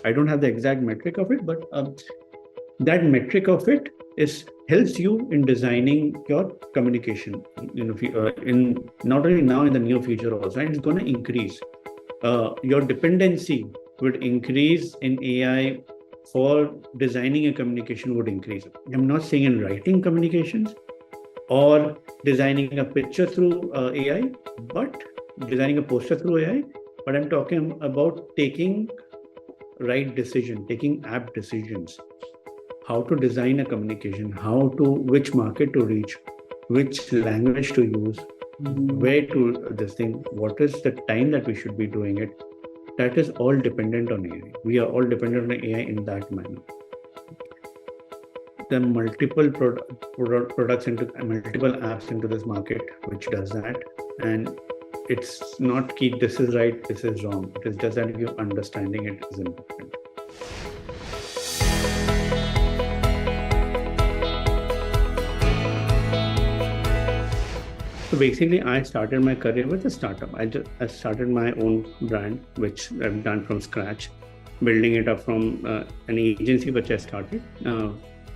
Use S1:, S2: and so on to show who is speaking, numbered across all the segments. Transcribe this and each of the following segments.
S1: I don't have the exact metric of it, but that metric of it helps you in designing your communication. In not only now, in the near future also, and it's going to increase. Your dependency would increase in AI for designing a communication would increase. I'm not saying in writing communications or designing a picture through AI, but designing a poster through AI. But I'm talking about taking right decision, taking apt decisions, how to design a communication, which market to reach, which language to use, where to this thing, what is the time that we should be doing it. That is all dependent on AI. We are all dependent on AI in that manner. There are multiple products into multiple apps into this market which does that, and it's not key. This is right, this is wrong. It is just that you understanding it is important. So basically, I started my career with a startup. I started my own brand, which I've done from scratch, building it up from an agency which I started,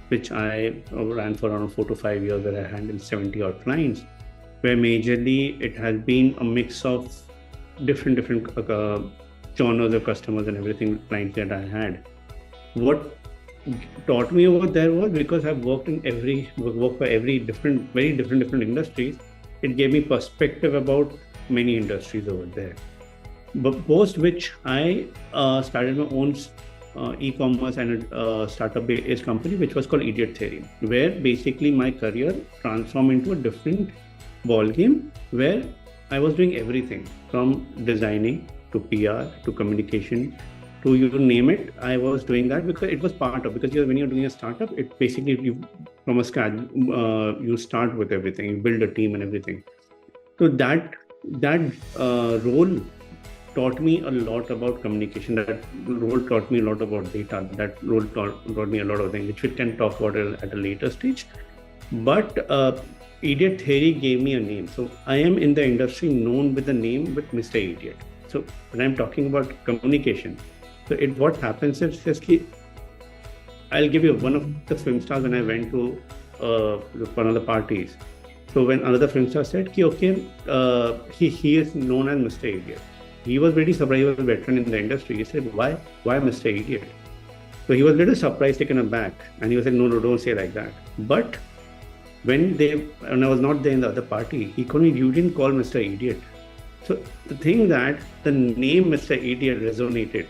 S1: which I ran for around 4 to 5 years, where I handled 70 odd clients, where majorly it has been a mix of different genres of customers and everything, clients that I had. What taught me over there was, because I've worked for very different industries, it gave me perspective about many industries over there. But post which I started my own e-commerce and startup-based company, which was called Idiot Theory, where basically my career transformed into a different ballgame, where I was doing everything from designing to PR to communication to you name it. I was doing that because it was because when you're doing a startup, it basically from a scratch, you start with everything, you build a team and everything. So that role taught me a lot about communication. That role taught me a lot about data. That role taught me a lot of things, which we can talk about at a later stage. But Idiot Theory gave me a name. So I am in the industry known with the name with Mr. Idiot. So when I'm talking about communication, so what happens is I'll give you one of the film stars when I went to one of the parties. So when another film star said, he is known as Mr. Idiot. He was very surprised. He was a veteran in the industry. He said, why Mr. Idiot? So he was a little surprised, taken aback. And he was like, no, don't say like that. But when I was not there in the other party, he told me, you didn't call Mr. Idiot. So the thing that the name Mr. Idiot resonated,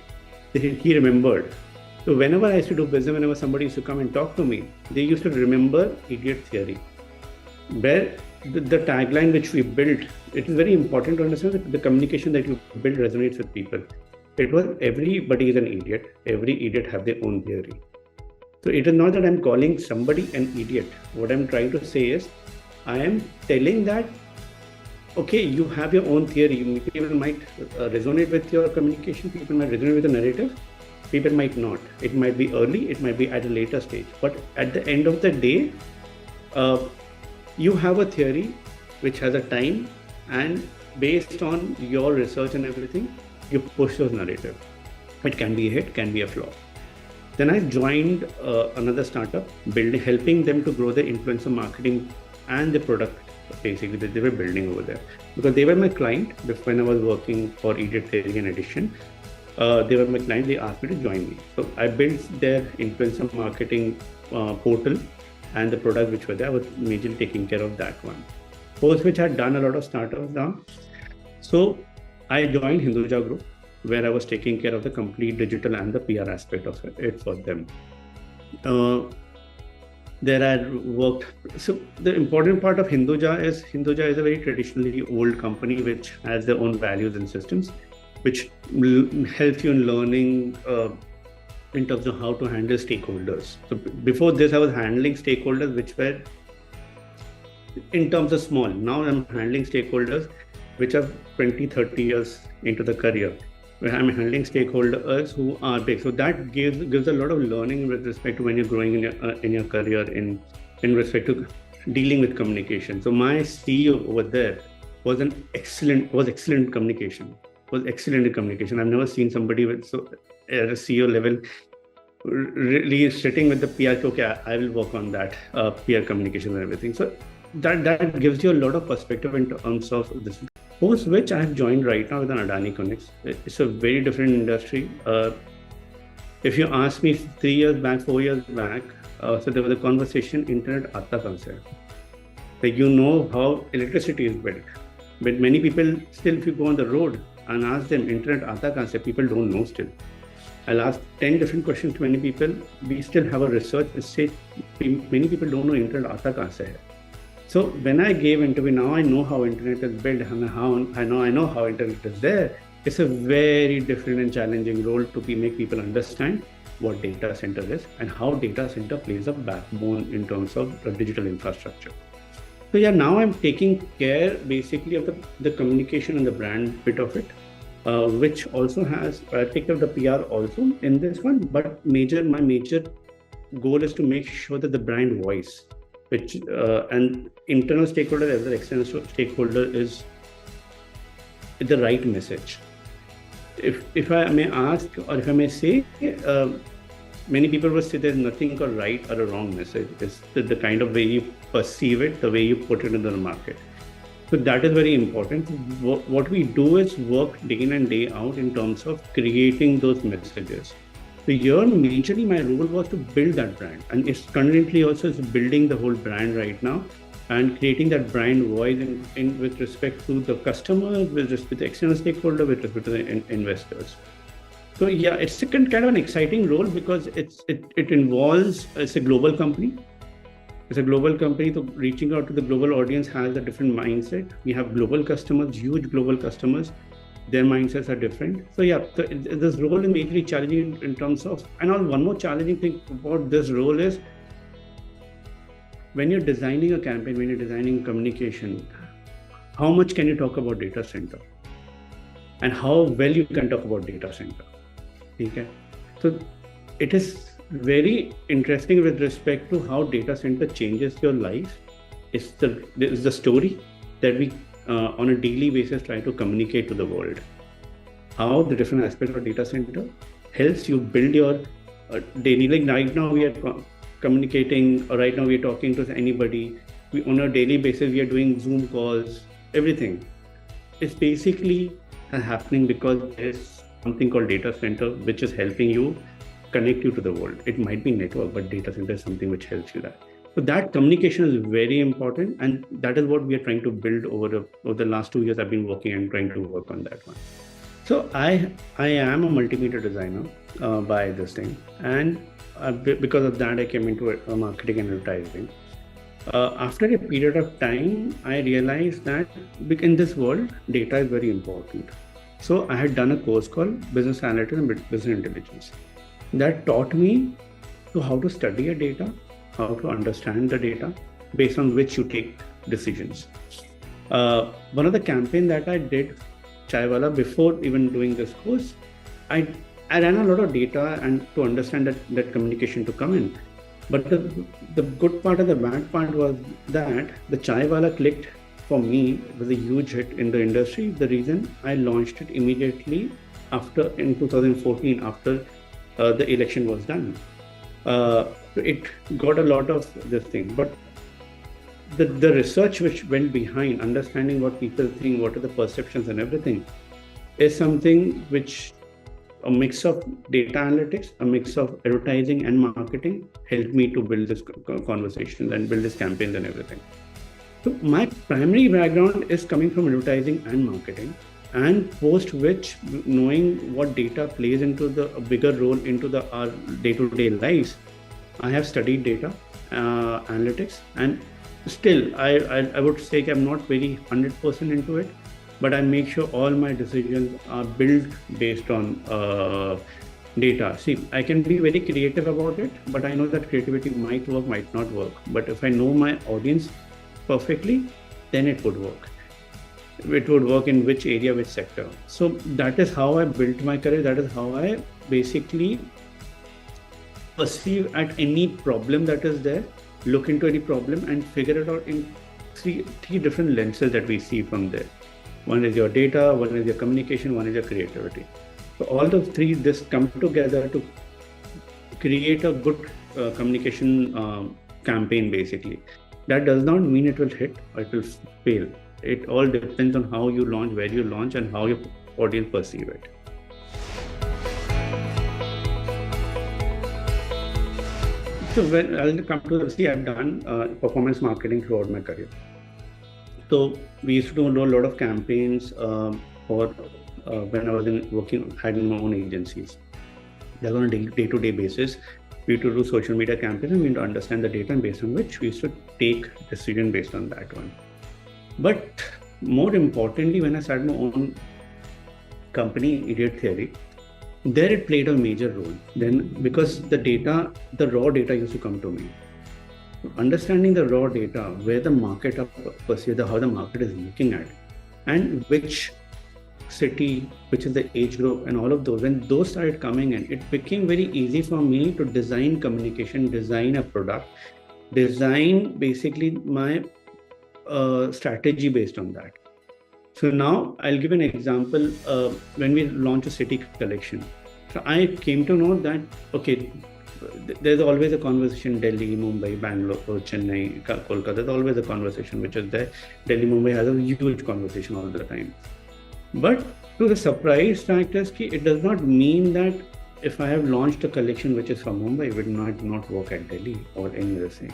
S1: he remembered. So whenever I used to do business, whenever somebody used to come and talk to me, they used to remember Idiot Theory. Where the tagline which we built, it is very important to understand that the communication that you build resonates with people. It was everybody is an idiot. Every idiot have their own theory. So it is not that I'm calling somebody an idiot. What I'm trying to say is, I am telling that, okay, you have your own theory. People might resonate with your communication. People might resonate with the narrative. People might not. It might be early. It might be at a later stage. But at the end of the day, you have a theory which has a time, and based on your research and everything, you push those narrative. It can be a hit, can be a flop. Then I joined another startup, helping them to grow their influencer marketing and the product basically that they were building over there. Because they were my client when I was working for Idiot Theory in addition. They were my client, they asked me to join me. So I built their influencer marketing portal and the product which were there. I was majorly taking care of that one. Post which I had done a lot of startups now. So I joined Hinduja Group, where I was taking care of the complete digital and the PR aspect of it for them. There I worked. So the important part of Hinduja is a very traditionally old company which has their own values and systems, which helps you in learning in terms of how to handle stakeholders. So before this, I was handling stakeholders which were in terms of small. Now I'm handling stakeholders which are 20, 30 years into the career, where I'm handling stakeholders who are big. So that gives a lot of learning with respect to when you're growing in your career in respect to dealing with communication. So my CEO over there was excellent in communication. I've never seen somebody with at a CEO level, really sitting with the PR, okay, I will work on that PR communication and everything. So that gives you a lot of perspective in terms of this. Post which I have joined right now with an Adani Connex. It's a very different industry. If you ask me 3 years back, 4 years back, so there was a conversation, internet aata kahan se hai? Like, you know how electricity is built, but many people still, if you go on the road and ask them internet aata kahan se, people don't know still. I'll ask 10 different questions to many people. We still have a research which says many people don't know internet aata kahan se hai. So when I gave interview, now I know how internet is built, and I know how internet is there. It's a very different and challenging role to make people understand what data center is and how data center plays a backbone in terms of digital infrastructure. So yeah, now I'm taking care basically of the communication and the brand bit of it, which also has take care of the PR also in this one. But my major goal is to make sure that the brand voice, which and internal stakeholder as well as external stakeholder, is the right message. If I may ask, or if I may say, many people will say there's nothing a right or a wrong message. It's the kind of way you perceive it, the way you put it in the market. So that is very important. What we do is work day in and day out in terms of creating those messages. So here, majorly my role was to build that brand, and it's currently also is building the whole brand right now and creating that brand voice in with respect to the customer, with respect to the external stakeholder, with respect to the investors. So yeah, it's a kind of an exciting role because it involves, it's a global company. It's a global company, so reaching out to the global audience has a different mindset. We have global customers, huge global customers. Their mindsets are different. So yeah, this role is majorly challenging in terms of, and one more challenging thing about this role is when you're designing a campaign, when you're designing communication, how much can you talk about data center and how well you can talk about data center. Okay. So it is very interesting with respect to how data center changes your life. It's the story that we on a daily basis try to communicate to the world. How the different aspects of data center helps you build your daily, like right now we are communicating, or right now we are talking to anybody. We on a daily basis we are doing Zoom calls, everything. It's basically happening because there's something called data center which is helping you connect you to the world. It might be network, but data center is something which helps you that. So that communication is very important, and that is what we are trying to build over the last 2 years. I've been working and trying to work on that one. So I am a multimedia designer by this thing, and because of that I came into marketing and advertising. After a period of time, I realized that in this world, data is very important. So I had done a course called Business Analytics and Business Intelligence. That taught me how to study a data, how to understand the data, based on which you take decisions. One of the campaign that I did, Chaiwala, before even doing this course, I ran a lot of data and to understand that communication to come in. But the good part and the bad part was that the Chaiwala clicked for me. It was a huge hit in the industry. The reason I launched it immediately in 2014, after the election was done. It got a lot of this thing, but the research which went behind understanding what people think, what are the perceptions and everything, is something which a mix of data analytics, a mix of advertising and marketing helped me to build this conversation and build this campaigns and everything. So my primary background is coming from advertising and marketing, and post which, knowing what data plays into a bigger role into our day-to-day lives, I have studied data analytics, and still I would say I'm not very 100% into it, but I make sure all my decisions are built based on data. See, I can be very creative about it, but I know that creativity might work, might not work. But if I know my audience perfectly, then it would work. It would work in which area, which sector. So that is how I built my career. That is how I basically perceive at any problem that is there, look into any problem and figure it out in three different lenses that we see from there. One is your data, one is your communication, one is your creativity. So all those three just come together to create a good communication campaign basically. That does not mean it will hit or it will fail. It all depends on how you launch, where you launch, and how your audience perceive it. So when I'll come to see, I've done performance marketing throughout my career. So we used to do a lot of campaigns for when I was had my own agencies. That on a day-to-day basis, we used to do social media campaigns, and we need to understand the data, and based on which we used to take decision based on that one. But more importantly, when I started my own company, Idiot Theory, there it played a major role. Then because the raw data used to come to me. Understanding the raw data, where the market perceived, how the market is looking at, and which city, which is the age group, and all of those, when those started coming in, it became very easy for me to design communication, design a product, design basically my strategy based on that. So now I'll give an example. When we launch a city collection, so I came to know that, okay, there's always a conversation, Delhi, Mumbai, Bangalore, Chennai, Kolkata, there's always a conversation which is there. Delhi, Mumbai has a huge conversation all the time. But to the surprise fact is, it does not mean that if I have launched a collection which is from Mumbai, it would not work at Delhi or any other thing.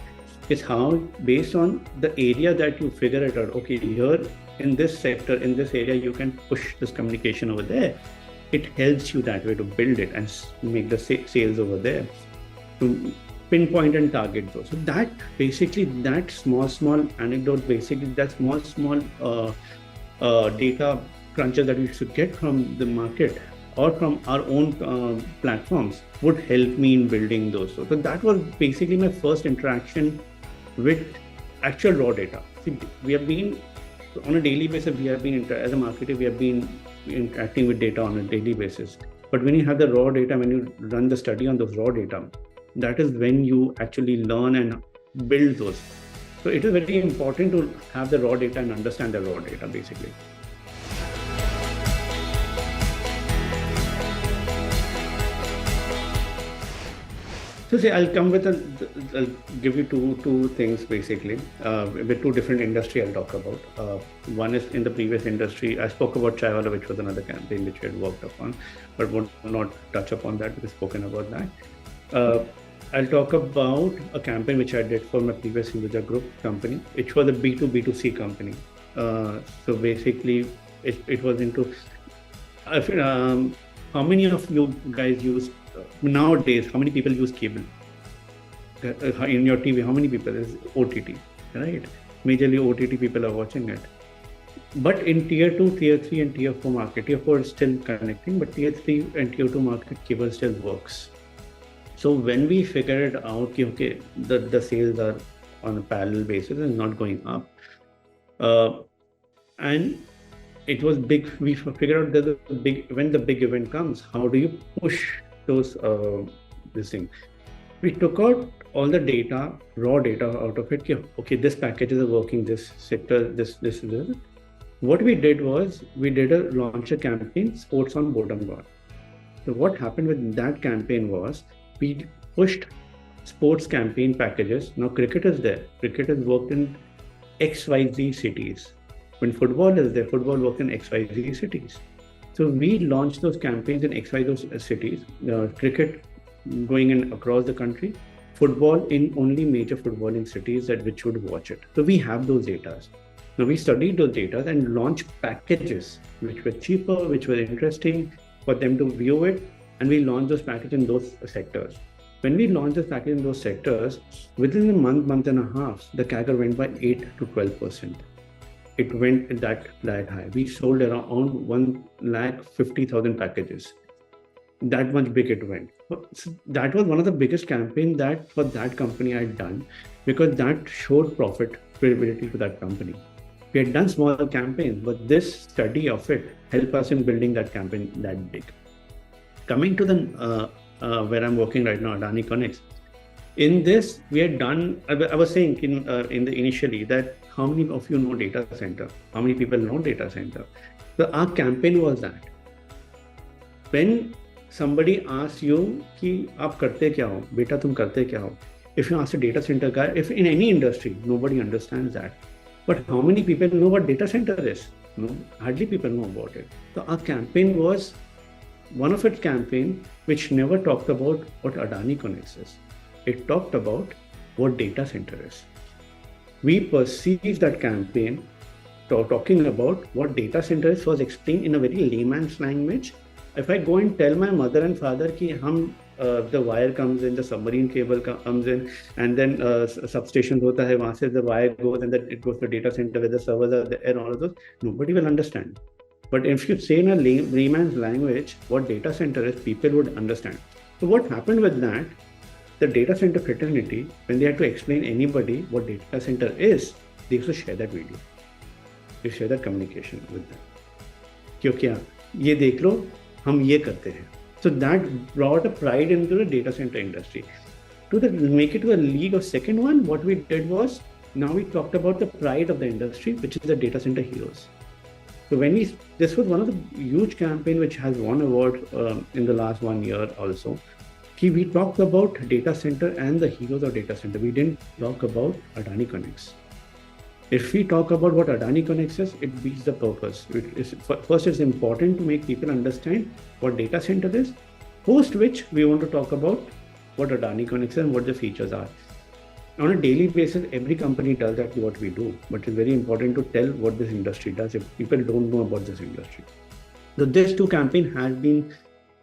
S1: It's how, based on the area that you figure it out, okay, here in this sector, in this area, you can push this communication over there. It helps you that way to build it and make the sales over there, to pinpoint and target those. So that basically, that small anecdote, basically that small data crunches that we should get from the market or from our own platforms would help me in building those. So that was basically my first interaction with actual raw data. See, we have been on a daily basis, as a marketer, we have been interacting with data on a daily basis. But when you have the raw data, when you run the study on those raw data, that is when you actually learn and build those. So it is very important to have the raw data and understand the raw data basically. So see, I'll give you two things basically, with two different industry I'll talk about. One is in the previous industry, I spoke about Chaiwala, which was another campaign which we had worked upon, but would not touch upon that because spoken about that. I'll talk about a campaign which I did for my previous Hinduja Group company, which was a B2B2C company. So basically, it was into, how many of you guys use nowadays, how many people use cable in your TV? How many people is OTT, right? Majorly OTT people are watching it. But in tier 2, tier 3 and tier 4 market, tier 4 is still connecting, but tier 3 and tier 2 market, cable still works. So when we figured out, okay, the sales are on a parallel basis and not going up, and it was big, we figured out that when the big event comes, how do you push those this thing? We took out all the data, raw data out of it. Okay, this packages are working, this sector, this. What we did was we did a launcher campaign, sports on bottom bar. So what happened with that campaign was we pushed sports campaign packages. Now cricket is there. Cricket has worked in XYZ cities. When football is there, football worked in XYZ cities. So we launched those campaigns in XYZ cities, cricket going in across the country, football in only major footballing cities which would watch it. So we have those data. Now we studied those data and launched packages which were cheaper, which were interesting for them to view it. And we launched those packages in those sectors. When we launched this package in those sectors, within a month and a half, the CAGR went by 8 to 12%. It went that high. We sold around 150,000 packages. That much big it went. So that was one of the biggest campaigns that for that company I had done, because that showed profitability to that company. We had done smaller campaigns, but this study of it helped us in building that campaign that big. Coming to the where I'm working right now, Adani Connex. In this, we had done, I was saying in the initially that how many of you know data center? How many people know data center? So our campaign was that. when somebody asks you कि आप करते क्या हो, बेटा तुम करते क्या हो, if you ask a data center guy, if in any industry, nobody understands that. But how many people know what data center is? No, hardly people know about it. So our campaign was one of its campaign which never talked about what Adani Connex is. It talked about what data center is. We perceived that campaign talking about what data center is was explained in a very layman's language. If I go and tell my mother and father कि हम the wire comes in, the submarine cable comes in, and then substation होता है, वहाँ से the wire goes and then it goes to data center where the servers are there and all of those, nobody will understand. But if you say in a layman's language what data center is, people would understand. So what happened with that, the data center fraternity, when they had to explain anybody what data center is, they used to share that video. They share that communication with them. क्योंकि ये देख लो हम ये करते हैं. So that brought a pride into the data center industry. To make it to a league of second one, what we did was, now we talked about the pride of the industry, which is the data center heroes. So this was one of the huge campaign which has won award in the last 1 year also. We talked about data center and the heroes of data center. We didn't talk about Adani Connex. If we talk about what Adani Connex is, it beats the purpose. First, it's important to make people understand what data center is, post which we want to talk about what Adani Connex is and what the features are. On a daily basis, every company does that, what we do, but it's very important to tell what this industry does if people don't know about this industry. So this two campaign has been,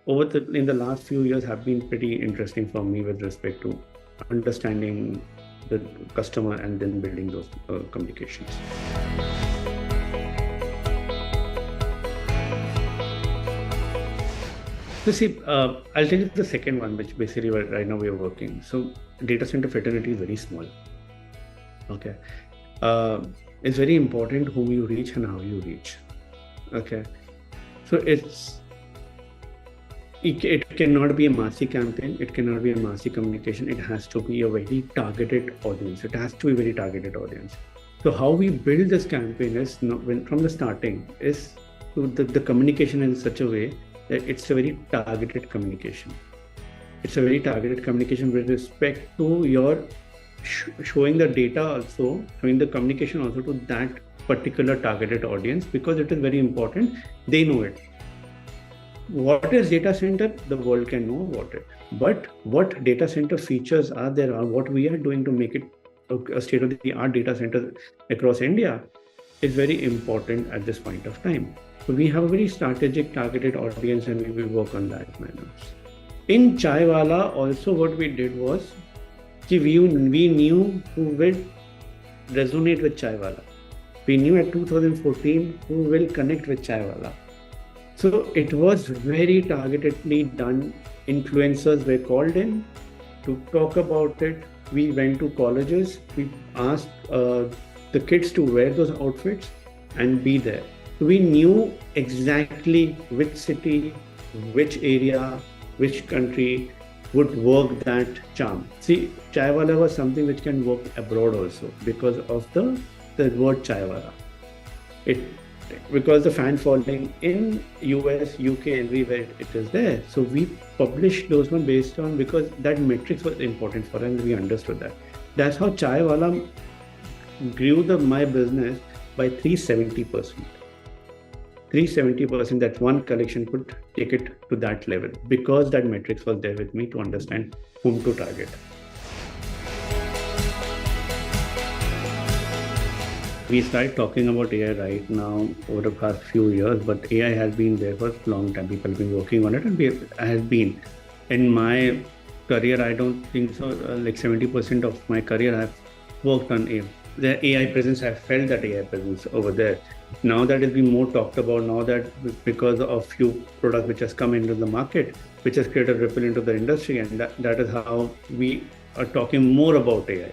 S1: in the last few years, have been pretty interesting for me with respect to understanding the customer and then building those communications. So see, I'll tell you the second one, which basically right now we are working. So data center fraternity is very small. Okay. It's very important whom you reach and how you reach. Okay. So it cannot be a massy campaign. It cannot be a massy communication. It has to be a very targeted audience. It has to be a very targeted audience. So how we build this campaign is from the starting is to the communication in such a way that it's a very targeted communication. It's a very targeted communication with respect to your showing the data also, showing the communication also to that particular targeted audience, because it is very important. They know it. What is data center? The world can know about it. But what data center features are there, or what we are doing to make it a state-of-the-art data center across India is very important at this point of time. So we have a very strategic targeted audience and we will work on that manner. In Chaiwala also what we did was, we knew who will resonate with Chaiwala. We knew at 2014 who will connect with Chaiwala. So it was very targetedly done. Influencers were called in to talk about it. We went to colleges. We asked the kids to wear those outfits and be there. We knew exactly which city, which area, which country would work that charm. See, Chaiwala was something which can work abroad also because of the word Chaiwala. Because the fan following in US, UK, everywhere it is there. So we published those one based on, because that metrics was important for us and we understood that. That's how Chaiwala grew my business by 370%. 370%, that one collection could take it to that level because that metrics was there with me to understand whom to target. We started talking about AI right now over the past few years, but AI has been there for a long time. People have been working on it, and I have been. In my career, I don't think so, like 70% of my career I've worked on AI. The AI presence, I felt that AI presence over there. Now that it's been more talked about, now that because of few products which has come into the market, which has created a ripple into the industry, and that is how we are talking more about AI.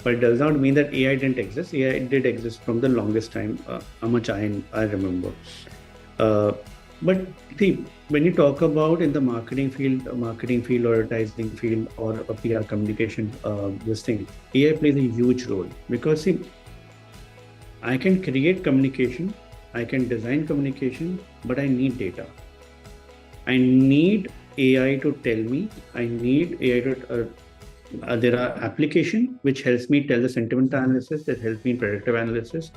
S1: But it does not mean that AI didn't exist. AI did exist from the longest time, how much I remember. But see, when you talk about in the marketing field or advertising field or a PR communication, this thing, AI plays a huge role, because see, I can create communication, I can design communication, but I need data. I need AI to tell me. I need AI to. There are application which helps me tell the sentiment analysis, that helps me in predictive analysis,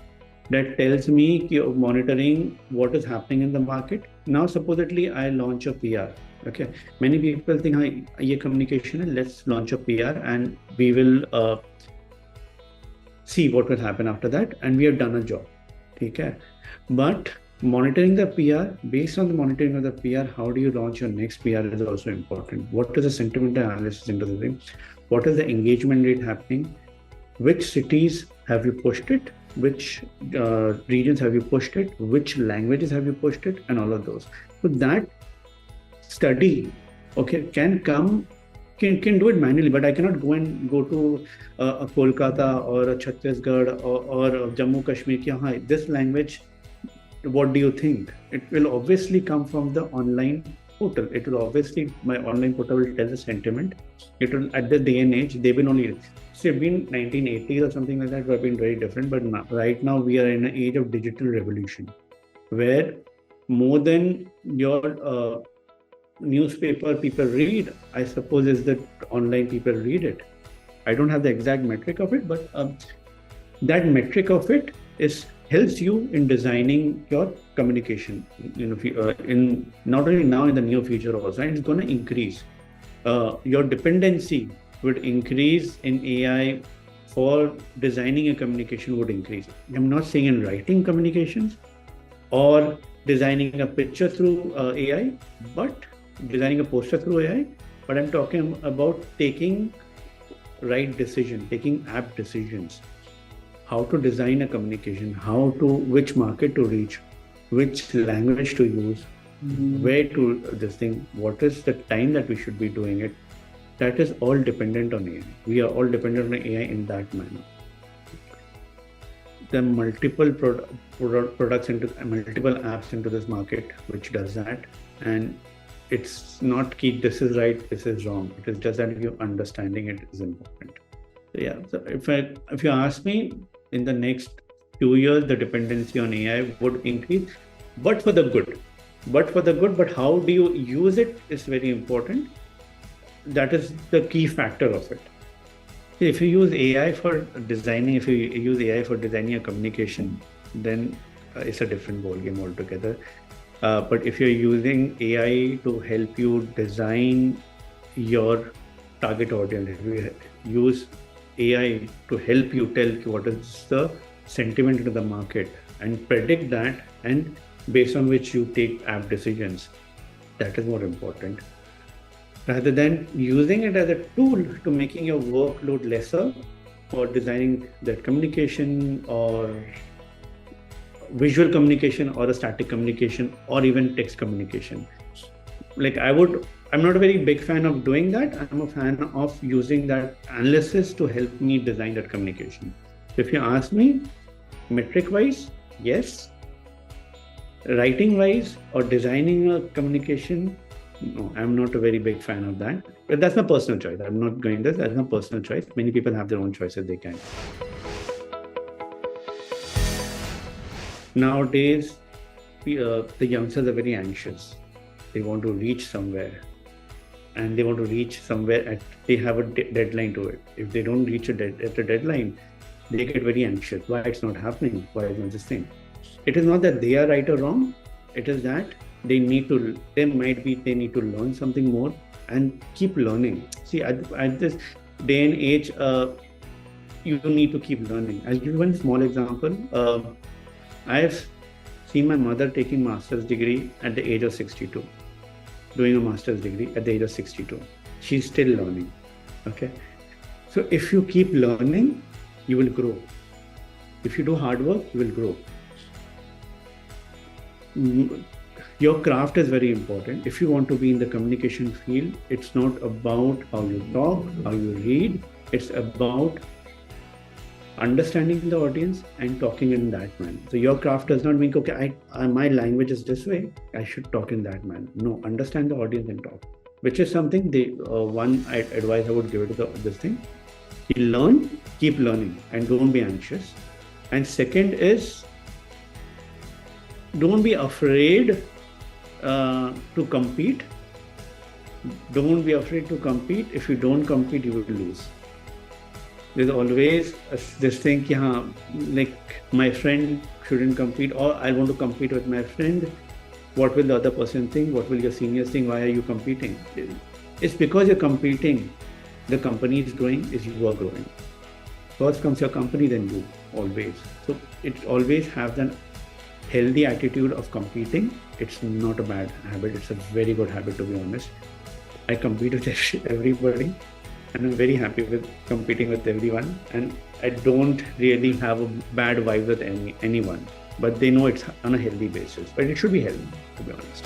S1: that tells me monitoring what is happening in the market. Now, supposedly, I launch a PR. Okay, many people think, "Ye communication hai, let's launch a PR and we will see what will happen after that, and we have done a job." Okay, but monitoring the PR, based on the monitoring of the PR, how do you launch your next PR is also important. What is the sentiment analysis into the thing? What is the engagement rate happening? Which cities have you pushed it? Which regions have you pushed it? Which languages have you pushed it? And all of those. So that study, okay, can do it manually, but I cannot go to a Kolkata or a Chhattisgarh or a Jammu Kashmir. This language, what do you think? It will obviously come from the online portal. It will obviously, my online portal will tell the sentiment. It will, at the day and age, they will only, so it's been 1980s or something like that, would have been very different. But now, right now we are in an age of digital revolution, where more than your newspaper people read, I suppose, is that online people read it. I don't have the exact metric of it, but that metric of it helps you in designing your communication. In not only now, in the near future also, and it's going to increase. Your dependency would increase in AI for designing a communication would increase. I'm not saying in writing communications or designing a picture through AI, but designing a poster through AI. But I'm talking about taking right decision, taking apt decisions. How to design a communication, which market to reach, which language to use, where to this thing, what is the time that we should be doing it. That is all dependent on AI. We are all dependent on AI in that manner. There are multiple products into multiple apps into this market which does that, and it's not key. This is right, this is wrong. It is just that you understanding it is important. So yeah. So if you ask me, in the next 2 years, the dependency on AI would increase, but for the good. But how do you use it is very important. That is the key factor of it. If you use AI for designing, a communication, then it's a different ballgame altogether. But if you're using AI to help you design your target audience, if you use AI to help you tell what is the sentiment into the market and predict that, and based on which you take app decisions, that is more important. Rather than using it as a tool to making your workload lesser or designing that communication or visual communication or a static communication or even text communication. I'm not a very big fan of doing that. I'm a fan of using that analysis to help me design that communication. If you ask me, metric-wise, yes. Writing-wise or designing a communication, no, I'm not a very big fan of that. But that's my personal choice. I'm not going this. That's my personal choice. Many people have their own choices they can. Nowadays, the youngsters are very anxious. They want to reach somewhere. And they want to reach somewhere they have a deadline to it. If they don't reach at a deadline, they get very anxious. Why it's not happening? Why is not this thing? It is not that they are right or wrong. It is that they need to learn something more and keep learning. See, at this day and age, you need to keep learning. I'll give you one small example. I have seen my mother taking master's degree at the age of 62. Doing a master's degree at the age of 62. She's still learning. Okay. So if you keep learning, you will grow. If you do hard work, you will grow. Your craft is very important. If you want to be in the communication field, it's not about how you talk, how you read. It's about understanding the audience and talking in that manner. So your craft does not mean, okay, my language is this way, I should talk in that manner. No, understand the audience and talk, which is something one advice I would give it to this thing. You learn, keep learning, and don't be anxious. And second is, don't be afraid to compete. Don't be afraid to compete. If you don't compete, you will lose. There's always this thing, like my friend shouldn't compete, or I want to compete with my friend. What will the other person think? What will your seniors think? Why are you competing? It's because you're competing. The company is growing, is you are growing. First comes your company, then you, always. So it always have that healthy attitude of competing. It's not a bad habit. It's a very good habit, to be honest. I compete with everybody, and I'm very happy with competing with everyone. And I don't really have a bad vibe with anyone, but they know it's on a healthy basis. But it should be healthy, to be honest.